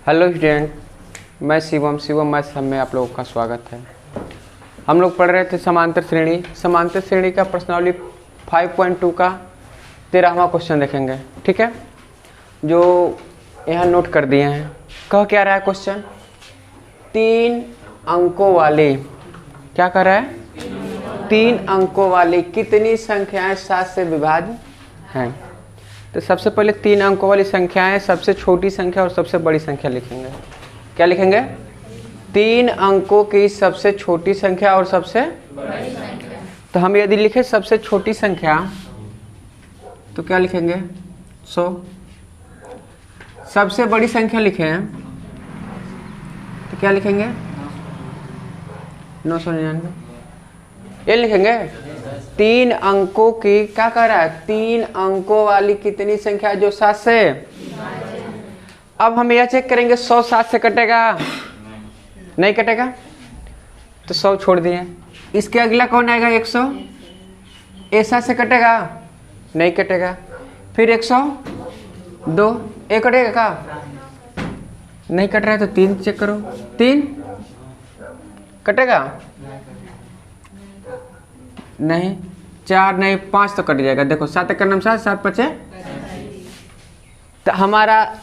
Hello student, मैं Shivam maths में आप लोगों का स्वागत है। हम लोग पढ़ रहे थे समांतर श्रेणी का प्रश्नावली 5.2 का 13वां क्वेश्चन देखेंगे। ठीक है, जो यहाँ नोट कर दिए हैं। कह क्या रहा है क्वेश्चन? 3 अंकों वाली, क्या कर रहा है? 3 अंकों वाली कितनी संख्याएं 7 से विभाज्य हैं? तो सबसे पहले 3 अंकों वाली संख्याएं, सबसे छोटी संख्या और सबसे बड़ी संख्या लिखेंगे। क्या लिखेंगे? 3 अंकों की सबसे छोटी संख्या और सबसे बड़ी संख्या। तो हम यदि लिखे सबसे छोटी संख्या तो क्या लिखेंगे? 100। सबसे बड़ी संख्या लिखें तो क्या लिखेंगे? 999। ये लिखेंगे 3 अंकों की, क्या कह रहा है? 3 अंकों वाली कितनी संख्या जो 7 से। अब हम यह चेक करेंगे 100 7 से कटेगा? नहीं कटेगा, तो 100 छोड़ दिए। इसके अगला कौन आएगा? 100। ये 7 से कटेगा? नहीं कटेगा। फिर 102, ये कटेगा का? नहीं कट रहा है, तो 3 चेक करो। 3 कटेगा? नहीं। 4 नहीं, 5 तो कट जाएगा। देखो 7 का नाम 7, 7 5 तो हमारा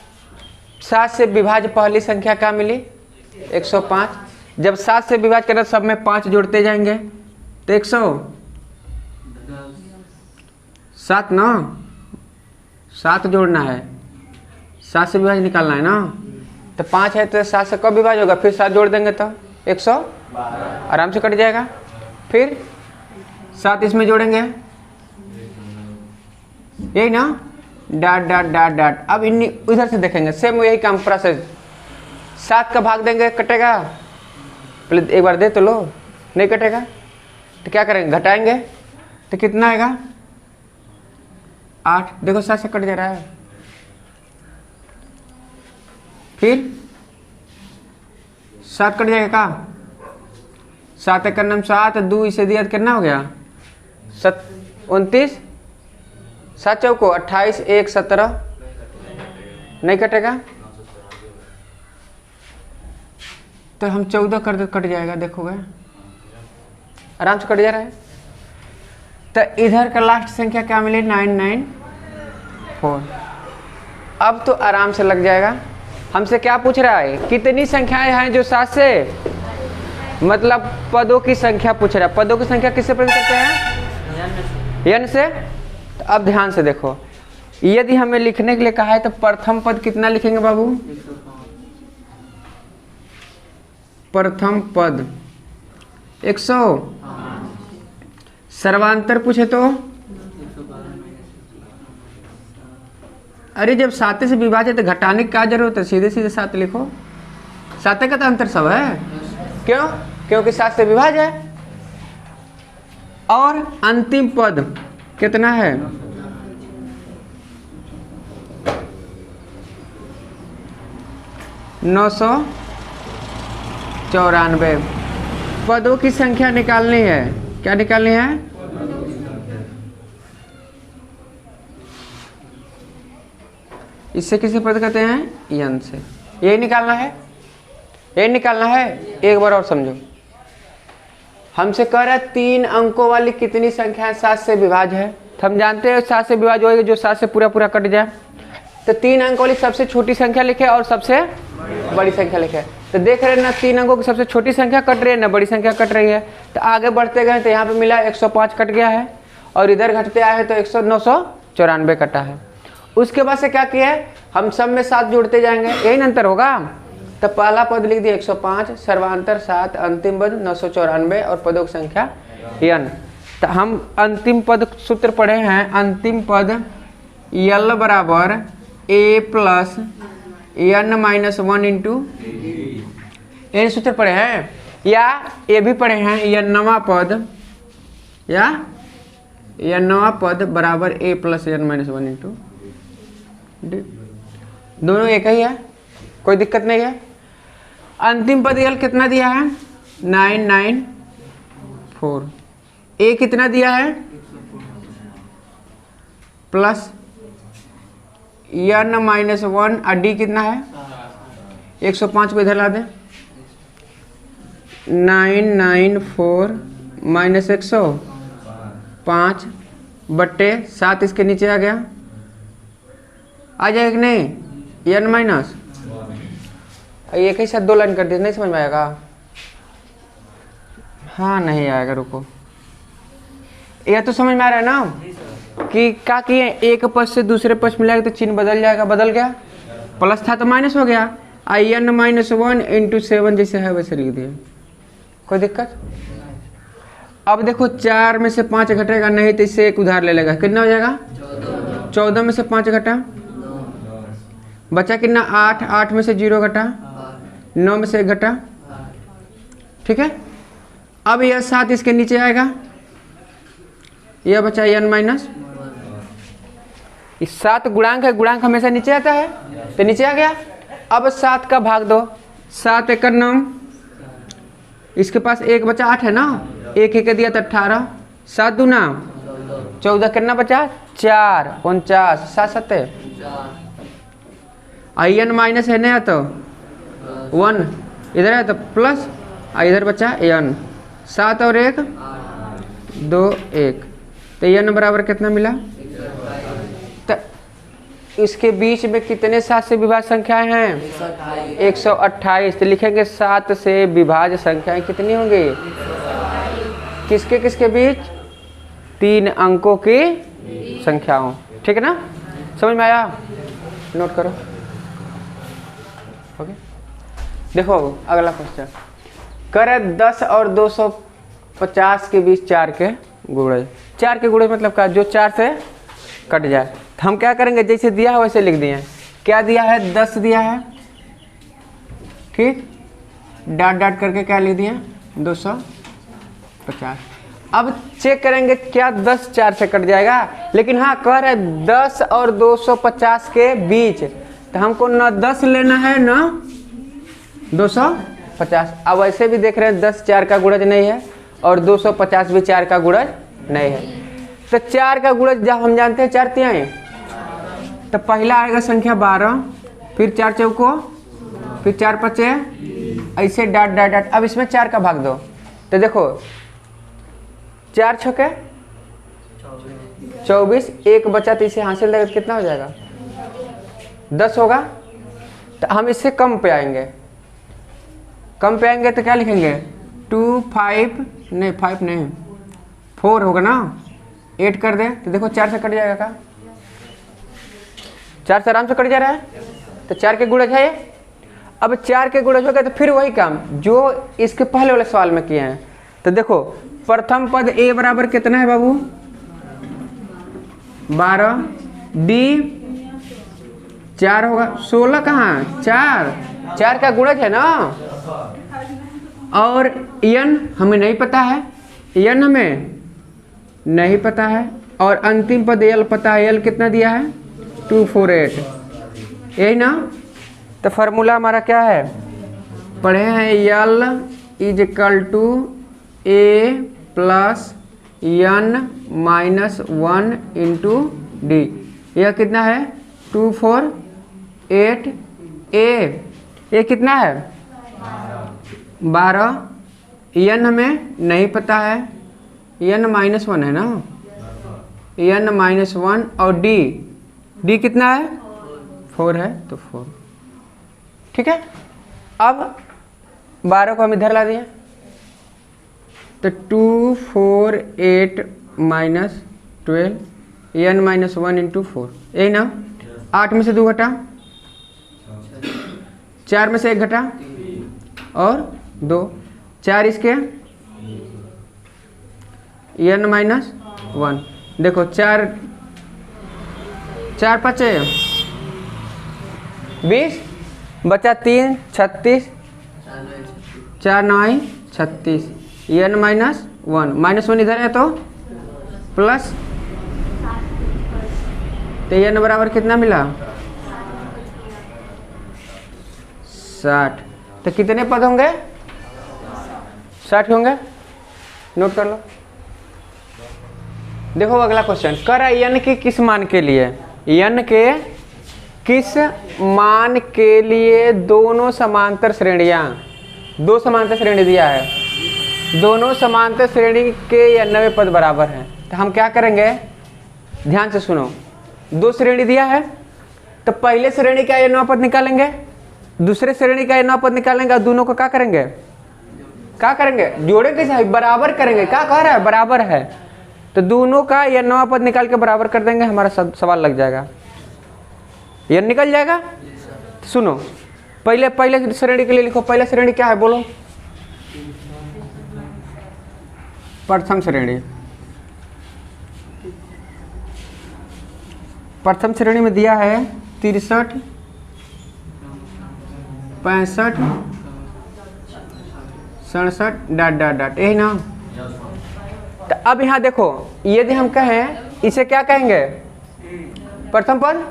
7 से विभाज्य पहली संख्या क्या मिली? 105। जब 7 से विभाज्य करना सब में 5 जोड़ते जाएंगे तो 107 ना, 7 जोड़ना है, 7 से विभाज्य निकालना है ना। तो 5 है तो 7 से कब विभाज्य होगा? फिर 7 जोड़ देंगे तो 100 आराम से कट जाएगा। फिर 7 इसमें जोड़ेंगे, यही ना, डाट डाट डाट डाट। अब इन इधर से देखेंगे, सेम यही काम प्रोसेस। 7 का भाग देंगे, कटेगा? पहले एक बार दे तो लो, नहीं कटेगा तो क्या करेंगे? घटाएंगे तो कितना आएगा? 8। देखो 7 से कट जा रहा है। फिर 7 कट जाएगा का? 7 का नाम 7, 2 इसे दिया कितना हो गया? 29, 7 चौको 28, 1 17। नहीं कटेगा तो हम 14 कर दे, कट जाएगा। देखोगे आराम से कट जा रहा है। तो इधर का लास्ट संख्या क्या मिले? 994। अब तो आराम से लग जाएगा। हमसे क्या पूछ रहा है? कितनी संख्याएं हैं जो 7 से, मतलब पदों की संख्या पूछ रहा है। पदों की संख्या किससे प्रकट करते हैं? n से। तो अब ध्यान से देखो, यदि हमें लिखने के लिए कहा है तो प्रथम पद कितना लिखेंगे बाबू? प्रथम पद 100। सर्वांतर पूछे तो? अरे जब 7 से विभाजित तो घटाने की क्या जरूरत है? सीधे सीधे 7 लिखो। 7 का तो अंतर सब है। क्यों? क्योंकि 7 से विभाज्य है। और अंतिम पद कितना है? 994। पदों की संख्या निकालनी है। क्या निकालनी है? इससे किसी पद कहते हैं? n से। यही निकालना है, यही निकालना है। एक बार और समझो, हमसे कह रहा है 3 अंकों वाली कितनी संख्या 7 से विभाज्य है। तो हम जानते हैं 7 से विभाज्य होगी जो 7 से पूरा पूरा कट जाए। तो 3 अंक वाली सबसे छोटी संख्या लिखे और सबसे बड़ी संख्या लिखे। तो देख रहे हैं ना, 3 अंकों की सबसे छोटी संख्या कट रही है ना, बड़ी संख्या कट रही है। तो आगे बढ़ते गए तो यहाँ पे मिला 105 कट गया है, और इधर घटते आए हैं तो 994 कटा है। उसके बाद से क्या किया है? हम सब में 7 जोड़ते जाएंगे, यही अंतर होगा। तो पहला पद लिख दिया 105, सर्वांतर 7, अंतिम पद 994 और पदों की संख्या n। तो हम अंतिम पद सूत्र पढ़े हैं। अंतिम पद l बराबर a plus n minus 1 into, ये सूत्र पढ़े हैं। या ये भी पढ़े हैं, n पद, या n पद बराबर a plus n minus 1 into d। दोनों एक ही है, कोई दिक्कत नहीं है। अंतिम पद यल कितना दिया है? 994। ए कितना दिया है? प्लस n माइनस 1 और डी कितना है? 105 को इधर ला दें। 994 माइनस 105 बट्टे 7 इसके नीचे आ गया, आ जाएगा कि नहीं? n माइनस एक ही साथ 2 लाइन कर दिया, नहीं समझ में आएगा? हाँ नहीं आएगा, रुको। यह तो समझ में आ रहा है ना कि क्या किए, एक पद से दूसरे पद मिलाएगा तो चिन्ह बदल जाएगा, बदल गया, प्लस था तो माइनस हो गया। n माइनस 1 इंटू 7 जैसे है वैसे लिख दिए, कोई दिक्कत? अब देखो 4 में से 5 घटेगा नहीं तो इससे एक उधार ले लेगा, कितना हो जाएगा? 14 में से 5 घटा, बचा कितना? 8, 8 में से 0 घटा, 9 में से 1 घटा, ठीक है। अब यह 7 इसके नीचे आएगा, यह बचा n माइनस, इस 7 गुणांक है, गुणांक हमेशा नीचे आता है तो नीचे आ गया। अब 7 का भाग दो, 7 एकड़ 9, इसके पास 1 बचा 8 है ना, 1 एक दिया तो 18, 7 दूना 14, कितना बचा? 4, 49, 7 7 n माइनस है ना तो 1 इधर है तो प्लस, इधर बचा n, 7 और 1 2 1, तो n बराबर कितना मिला? तो इसके बीच में कितने 7 से विभाज्य संख्याएं हैं? 128। तो लिखेंगे 7 से विभाज्य संख्याएं कितनी होंगी? किसके किसके बीच? 3 अंकों की संख्याओं, ठीक है ना? समझ में आया? नोट करो। ओके, देखो अगला क्वेश्चन। करे 10 और 250 के बीच 4 के गुणज। 4 के गुणज मतलब क्या? जो 4 से कट जाए। तो हम क्या करेंगे, जैसे दिया है वैसे लिख दिए। क्या दिया है? 10 दिया है, ठीक, डाट डाट करके क्या लिख दिए? 250। अब चेक करेंगे क्या 10 4 से कट जाएगा, लेकिन हाँ कह रहे 10 और 250 के बीच, तो हमको न 10 लेना है न 250। अब ऐसे भी देख रहे हैं 10 4 का गुणज नहीं है और 250 भी 4 का गुणज नहीं है। तो 4 का गुणज जब हम जानते हैं 4 तिहाई, तो पहला आएगा संख्या 12, फिर 4 चौको, फिर 4 पचे, ऐसे डाट डाट डाट। अब इसमें 4 का भाग दो, तो देखो 4 छके 24, 1 बचा तो इसे हासिल लगे तो कितना हो जाएगा? 10 होगा। तो हम इससे कम पे आएंगे, कम पे आएंगे तो क्या लिखेंगे? 2 5 नहीं 5 नहीं 4 होगा ना, 8 कर दे तो देखो 4 से कट जाएगा का? 4 से आराम से कट जा रहा है, तो 4 के गुणज है ये। अब 4 के गुणज हो गए तो फिर वही काम जो इसके पहले वाले सवाल में किए हैं। तो देखो प्रथम पद a बराबर कितना है बाबू? 12, d 4 होगा, 16 कहाँ? 4 का गुणज है ना, और n हमें नहीं पता है, n हमें नहीं पता है, और अंतिम पद l पता है। l कितना दिया है? 248, यही ना? तो फार्मूला हमारा क्या है? पढ़े हैं l is equal to a plus n minus 1 into d. यह कितना है? 248 a कितना है? 12, n हमें नहीं पता है, n माइनस 1 है ना, n माइनस 1, और d कितना है? 4 है, तो 4, ठीक है। अब 12 को हम इधर ला दिए, तो 248 माइनस 12, n माइनस 1 इंटू 4, यही ना? 8 में से 2 घटा, 4 में से 1 घटा, और 2, 4 इसके n माइनस 1। देखो 4 पचे 20, बचा 3 36, 4 9 36, n माइनस 1, माइनस 1 इधर है तो प्लस, तो n बराबर कितना मिला? 60। तो कितने पद होंगे? 60 होंगे, नोट कर लो। देखो अगला क्वेश्चन, कर n के किस मान के लिए? n के किस मान के लिए दोनों समांतर श्रेणियां, दो समांतर श्रेणी दिया है, दोनों समांतर श्रेणी के 90 पद बराबर हैं। तो हम क्या करेंगे, ध्यान से सुनो, दो श्रेणी दिया है तो पहले श्रेणी का 90 पद निकालेंगे, दूसरे श्रेणी का 90 पद निकालेंगे और दोनों को क्या करेंगे, क्या करेंगे, जोड़ेंगे चाहे बराबर करेंगे। क्या कह रहा है, बराबर है, तो दोनों का 90 पद निकाल के बराबर कर देंगे, हमारा सवाल लग जाएगा, ये निकल जाएगा। तो सुनो, पहले श्रेणी के लिए लिखो, पहले श्रेणी क्या है बोलो, प्रथम श्रेणी। प्रथम श्रेणी में दिया है 63, 65, 67 डॉट डॉट डॉट, यही ना। तो अब यहाँ देखो, यदि हम कहें इसे क्या कहेंगे, प्रथम पद,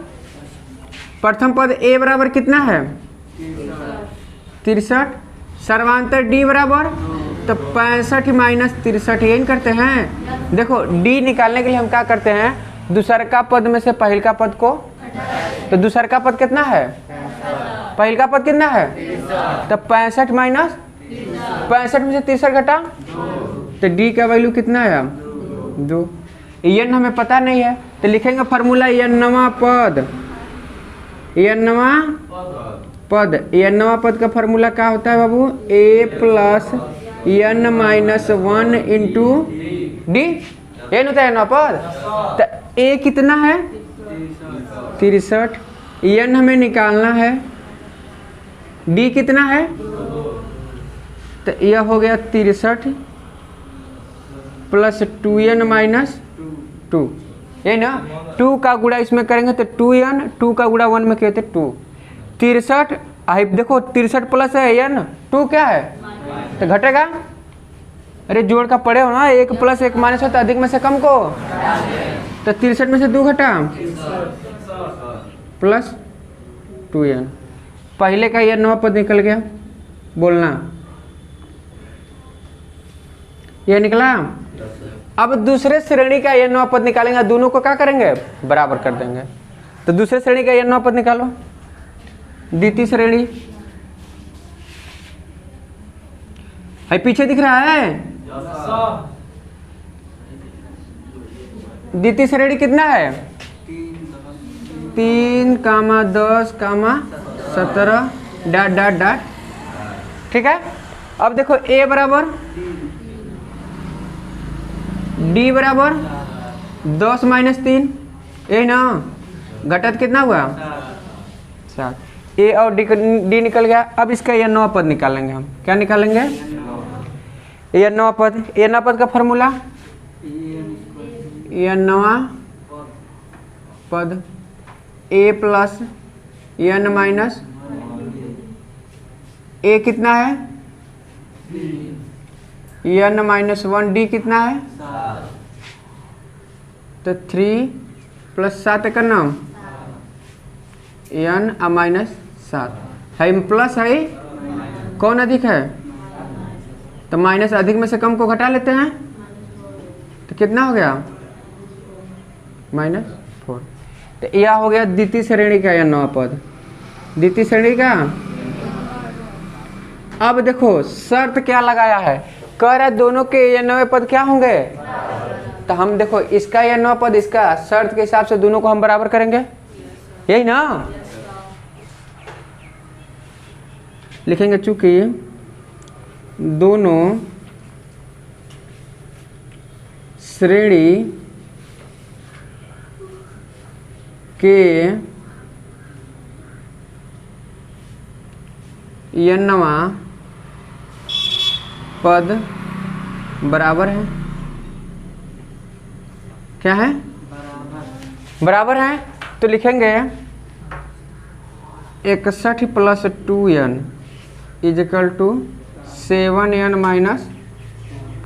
प्रथम पद ए बराबर कितना है 63, सर्वांतर डी बराबर तो 65 माइनस 63, यही करते हैं। देखो डी निकालने के लिए हम क्या करते हैं, दूसर का पद में से पहल का पद को, तो दूसर का पद कितना है, पहल का पद कितना है, तो 65 माइनस 65 में से 63 घटा, तो डी का वैल्यू कितना है 2। एन हमें पता नहीं है तो लिखेंगे फार्मूला एनवा पद, एनवा पद, एनवा पद का फार्मूला क्या होता है बाबू, A plus N minus 1 into D, N होता है एनवा पद। तो ए कितना है 63, एन हमें निकालना है, डी कितना है, तो यह हो गया 63 प्लस 2n माइनस 2, ये ना 2 का गुणा इसमें करेंगे तो 2n, 2 का गुणा 1 में क्या होते 2, 63, आई देखो 63 प्लस है n, 2 क्या है तो घटेगा, अरे जोड़ का पड़े हो ना, 1 प्लस 1 माइनस होता है अधिक में से कम को, तो 63 में से 2 घटा प्लस 2n, पहले का यह 9 पद निकल गया, बोलना ये निकला। अब दूसरे श्रेणी का यह 9 पद निकालेंगे, दोनों को क्या करेंगे, बराबर कर देंगे। तो दूसरे श्रेणी का यह 9 पद निकालो, द्वितीय श्रेणी है, पीछे दिख रहा है, द्वितीय श्रेणी कितना है 3, 10, 17 डॉट डॉट डॉट, ठीक है। अब देखो ए बराबर डी बराबर 10 माइनस 3, ए ना, घटत कितना हुआ 7, ए और डी निकल गया। अब इसका यह 9 पद निकालेंगे हम, क्या निकालेंगे, यह 9 पद, ये 9 पद का फॉर्मूला, यह 9 पद ए प्लस एन माइनस, ए कितना है एन माइनस 1, डी कितना है तो 3 प्लस 7 का नाम एन माइनस 7 है, प्लस है, कौन अधिक है तो माइनस, अधिक में से कम को घटा लेते हैं तो कितना हो गया -4। तो यह हो गया द्वितीय श्रेणी का यह 9 पद, द्वितीय श्रेणी का। अब देखो शर्त क्या लगाया है, कह रहा है दोनों के ये 90 पद क्या होंगे, तो हम देखो इसका ये 9 पद, इसका शर्त के हिसाब से दोनों को हम बराबर करेंगे, यही ना लिखेंगे, चूंकि दोनों श्रेणी के n वां पद बराबर है, क्या है बराबर है, तो लिखेंगे 61 plus 2n is equal to 7n minus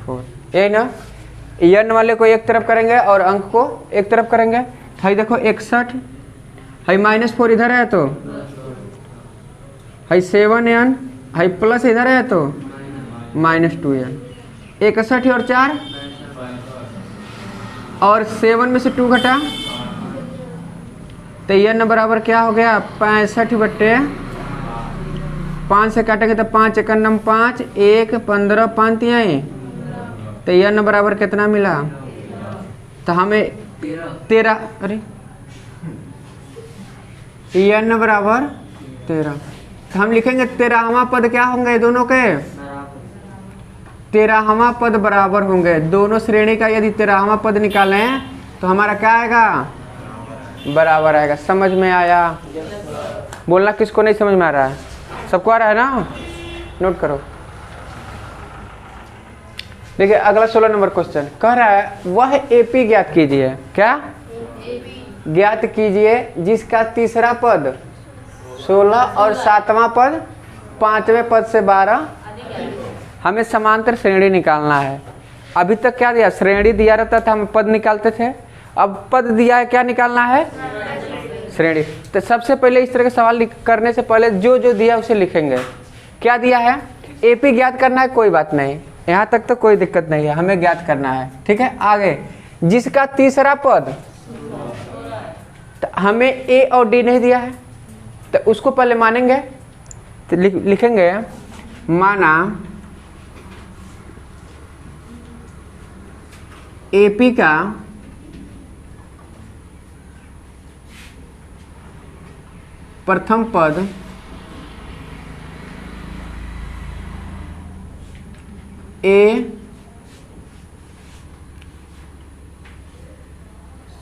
4, यही ना। n वाले को एक तरफ करेंगे और अंक को एक तरफ करेंगे, है देखो 61 है, -4 इधर है तो है 7n, है प्लस इधर है तो -2n, 61 और 4 और 7 में से 2 घटा तो n बराबर क्या हो गया 65/5 से काटेंगे तो 5 1 नम 5 1 15 5 तिहाई, तो n बराबर कितना मिला, तो हमें 13, अरे n बराबर 13, तो हम लिखेंगे 13वां पद क्या होंगे दोनों के, 13वां पद बराबर होंगे। दोनों श्रेणी का यदि 13वां पद निकालें तो हमारा क्या आएगा, बराबर आएगा। समझ में आया? बोलना किसको नहीं समझ में आ रहा है? सबको आ रहा है ना? नोट करो। देखिए अगला 16 नंबर क्वेश्चन कह रहा है वह एपी ज्ञात कीजिए। क्या ज्ञात कीजिए जिसका तीसरा पद 16 और 7वां पद 5वें पद से 12। हमें समांतर श्रेणी निकालना है। अभी तक क्या दिया, श्रेणी दिया रहता था, हम पद निकालते थे। अब पद दिया है, क्या निकालना है, श्रेणी। तो सबसे पहले इस तरह के सवाल करने से पहले जो जो दिया उसे लिखेंगे। क्या दिया है, एपी ज्ञात करना है, कोई बात नहीं, यहाँ तक तो कोई दिक्कत नहीं है, हमें ज्ञात करना है। ठीक है, आगे जिसका तीसरा पद, तो हमें ए और डी नहीं दिया है तो उसको पहले मानेंगे। तो लिखेंगे माना एपी का प्रथम पद ए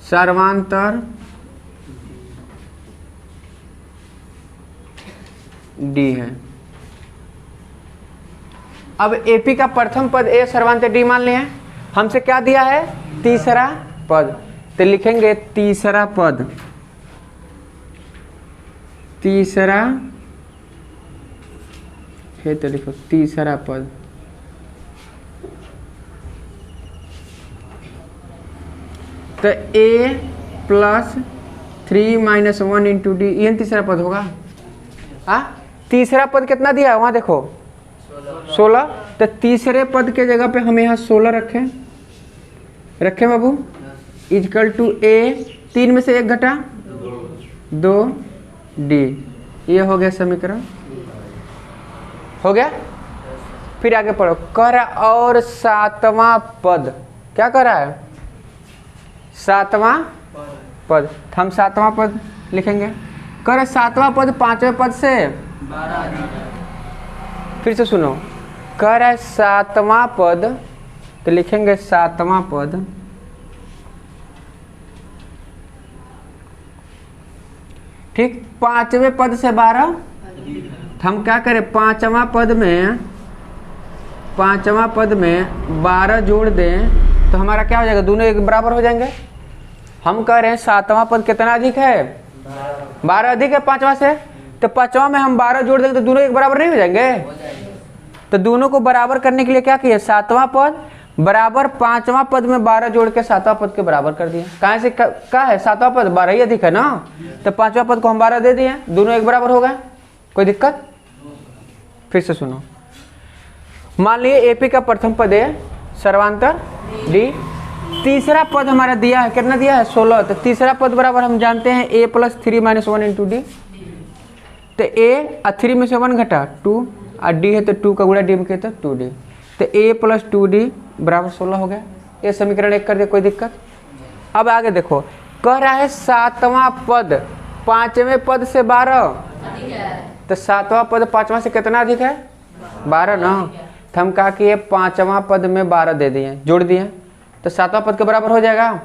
सर्वांतर डी है। अब एपी का प्रथम पद ए सर्वांतर डी मान लिए। हमसे क्या दिया है, तीसरा पद, तो लिखेंगे तीसरा पद, तीसरा है तो लिखो तीसरा पद। तो a plus 3 minus 1 into D, ये तीसरा पद होगा। तीसरा पद कितना दिया है वहां देखो 16। तो तीसरे पद के जगह पे हम यहाँ 16 रखें बाबू, इजकल टू ए, 3 में से 1 घटा 2 डी। ये हो गया समीकरण, हो गया। फिर आगे पढ़ो, कह रहा और 7वां पद, क्या कह रहा है, 7वां पद। हम 7वां पद लिखेंगे। कह रहा 7वां पद 5वें पद से, फिर से सुनो, कह रहा है 7वां पद, तो लिखेंगे 7वां पद ठीक, 5वें पद से 12। हम क्या करें, 5वां पद में 12 जोड़ दें तो हमारा क्या हो जाएगा, दोनों एक बराबर हो जाएंगे। हम कह रहे हैं 7वां पद कितना अधिक है, 12 अधिक है 5वां से, तो 5वां में हम 12 जोड़ देंगे तो दोनों एक बराबर नहीं हो जाएंगे। तो दोनों को बराबर करने के लिए क्या किया, 7वां पद बराबर 5वां पद में 12 जोड़ के 7वां पद के बराबर कर दिए। कहाँ से क्या है, 7वां पद 12 ही अधिक है ना, तो 5वां पद को हम 12 दे दिए, दोनों एक बराबर हो गए, कोई दिक्कत। फिर से सुनो, मान लिए एपी का प्रथम पद है सर्वांतर डी, तीसरा पद हमारा दिया है, कितना दिया है 16। तो तीसरा पद बराबर हम जानते हैं a plus 3 minus 1 into D. तो a 3 में से 1 घटा 2 और d है तो 2 का गुणा d में कहते 2d। तो a प्लस 2d बराबर 16 हो गया। ये समीकरण 1 कर दे, कोई दिक्कत। अब आगे देखो, कह रहा है 7वां पद 5वें पद से 12, तो 7वां पद 5वां से कितना अधिक है, 12 ना। तो हम कहा कि ये 5वां पद में 12 दे दिए, जोड़ दिए, तो 7वां पद के बराबर हो जाएगा।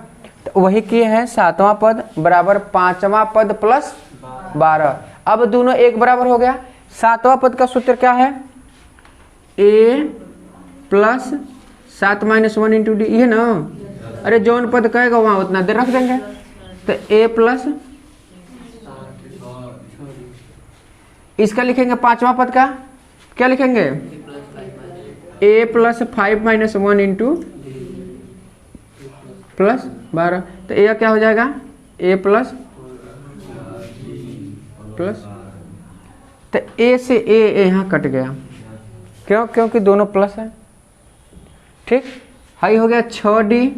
तो वही किए हैं, 7वां पद बराबर 5वां पद प्लस 12। अब दोनों एक बराबर हो गया। 7वां पद का सूत्र क्या है, a plus 7 minus 1 into D, ये ना। अरे जौन पद कहेगा वहाँ उतना देर रख देंगे। तो a प्लस, इसका लिखेंगे 5वां पद का क्या लिखेंगे, a plus 5 minus 1 into plus 12। तो a क्या हो जाएगा, a प्लस प्लस, तो a से a यहाँ कट गया, क्यों, क्योंकि दोनों प्लस है। ठीक, हाई हो गया 6d,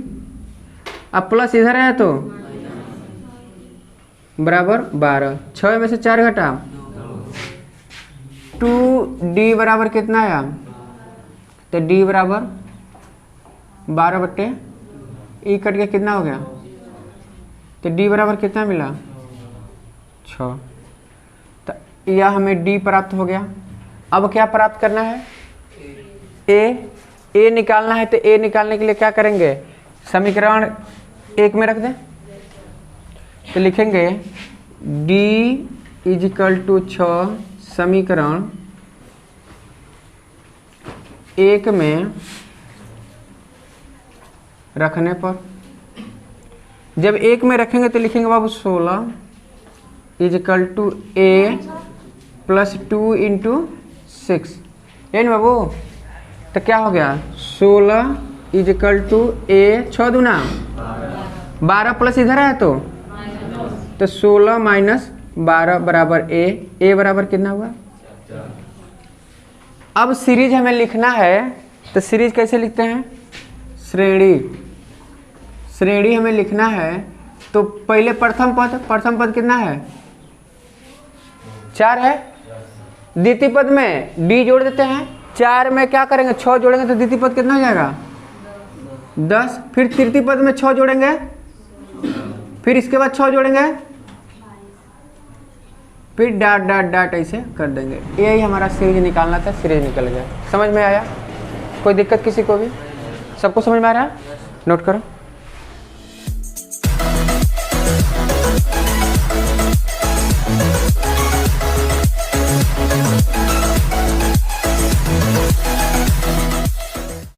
अब प्लस इधर है तो बराबर 12। 6 में से 4 घटा 2d बराबर कितना आया? तो d बराबर 12 बट्टे ई कट के कितना हो गया? तो d बराबर कितना मिला? 6। तो यह हमें d प्राप्त हो गया। अब क्या प्राप्त करना है? a निकालना है। तो a निकालने के लिए क्या करेंगे? समीकरण 1 में रख दें। तो लिखेंगे d = 6 समीकरण 1 में रखने पर, जब 1 में रखेंगे तो लिखेंगे बाबू 16 = a + 2 × 6, है ना बाबू? तो क्या हो गया? 16 = a 6 दूना 12 प्लस इधर है तो 16 - 12 बराबर a बराबर कितना हुआ? अब सीरीज हमें लिखना है। तो सीरीज कैसे लिखते हैं? श्रेणी हमें लिखना है। तो पहले प्रथम पद कितना है? 4 है। द्वितीय पद में d जोड़ देते हैं। 4 में क्या करेंगे? 6 जोड़ेंगे तो द्वितीय पद कितना हो जाएगा? 10। फिर तृतीय पद में 6 जोड़ेंगे, फिर इसके बाद 6 जोड़ेंगे, फिर डाट डाट डाट ऐसे कर देंगे। यही हमारा सीरीज निकालना था। सीरीज निकल गया। समझ में आया? कोई दिक्कत किसी को भी? सबको समझ में आ रहा है? नोट करो।